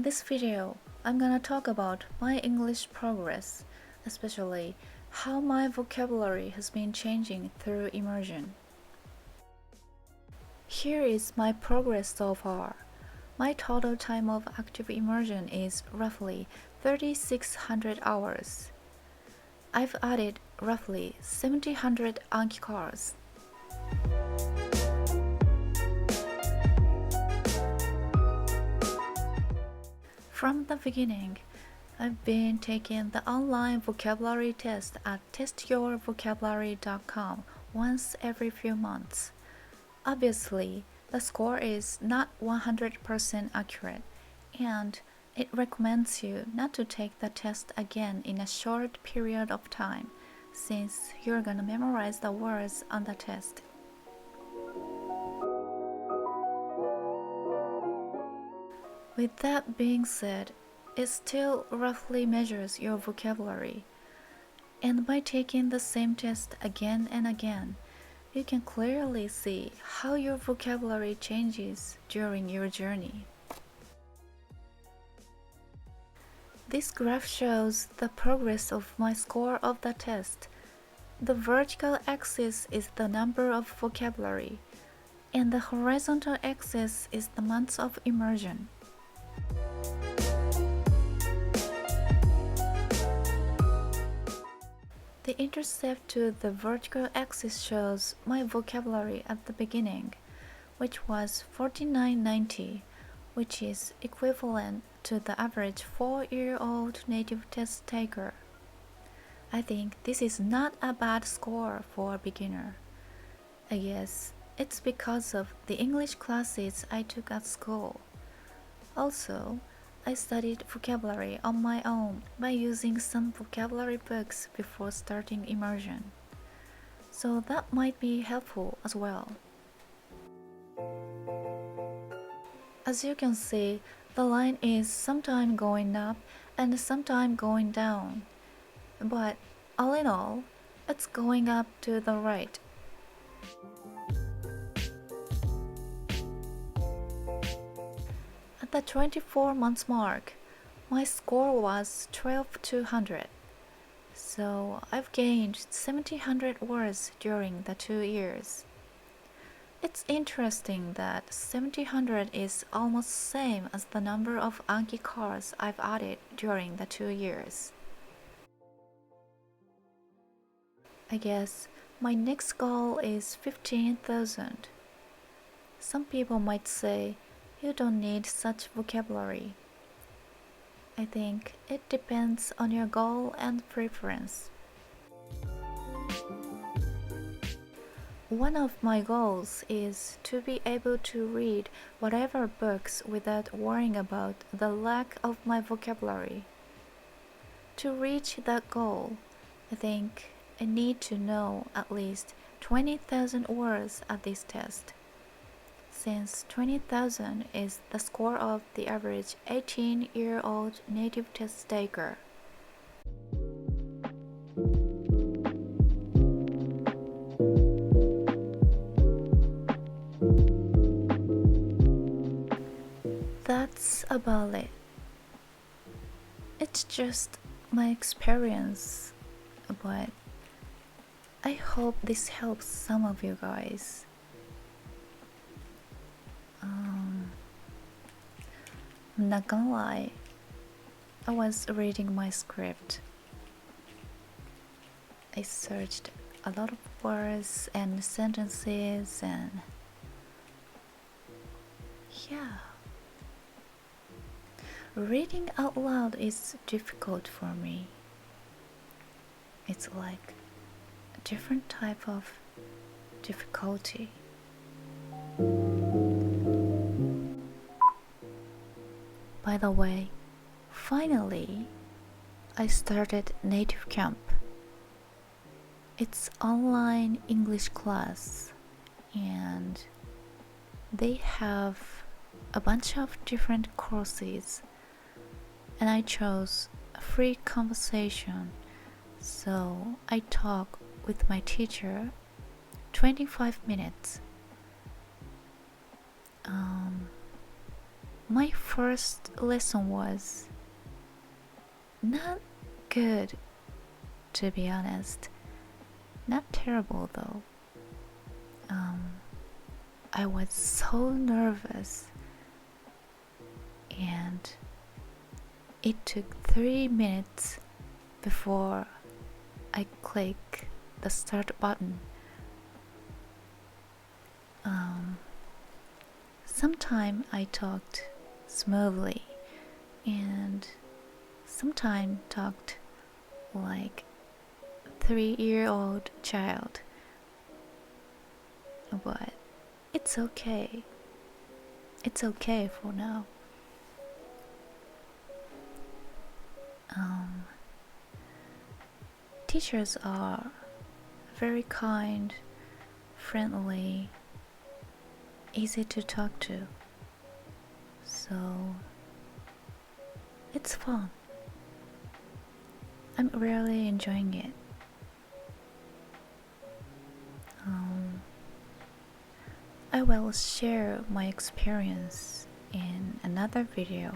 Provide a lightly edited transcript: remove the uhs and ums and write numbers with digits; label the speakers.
Speaker 1: this video, I'm gonna talk about my English progress, especially how my vocabulary has been changing through immersion. Here is my progress so far. My total time of active immersion is roughly 3,600 hours. I've added roughly 1,700 Anki cards. From the beginning, I've been taking the online vocabulary test at testyourvocabulary.com once every few months. Obviously, the score is not 100% accurate, and it recommends you not to take the test again in a short period of time, since you're gonna memorize the words on the test. With that being said, it still roughly measures your vocabulary, and by taking the same test again and again, you can clearly see how your vocabulary changes during your journey. This graph shows the progress of my score of the test. The vertical axis is the number of vocabulary, and the horizontal axis is the months of immersion. The intercept to the vertical axis shows my vocabulary at the beginning, which was 4990, which is equivalent to the average 4-year-old native test taker. I think this is not a bad score for a beginner. I guess it's because of the English classes I took at school. Also, I studied vocabulary on my own by using some vocabulary books before starting immersion, so that might be helpful as well. As you can see, the line is sometime going up and sometime going down, but all in all, it's going up to the right. At the 24 months mark, my score was 12,200, so I've gained 1,700 words during the 2 years. It's interesting that 1,700 is almost the same as the number of Anki cards I've added during the 2 years. I guess my next goal is 15,000. Some people might say, you don't need such vocabulary. I think it depends on your goal and preference. One of my goals is to be able to read whatever books without worrying about the lack of my vocabulary. To reach that goal, I think I need to know at least 20,000 words at this test, since 20,000 is the score of the average 18-year-old native test taker. That's about it. It's just my experience, but I hope this helps some of you guys. I'm not gonna lie, I was reading my script. I searched a lot of words and sentences, and yeah, reading out loud is difficult for me. It's like a different type of difficulty. By the way, finally, I started Native Camp. It's online English class, and they have a bunch of different courses, and I chose a free conversation, so I talk with my teacher 25 minutes. My first lesson was not good, to be honest. Not terrible though. I was so nervous, and it took 3 minutes before I click the start button. Sometimes I talked smoothly, and sometimes talked like 3-year-old child. But it's okay. It's okay for now. Teachers are very kind, friendly, easy to talk to. So it's fun. I'm really enjoying it. I will share my experience in another video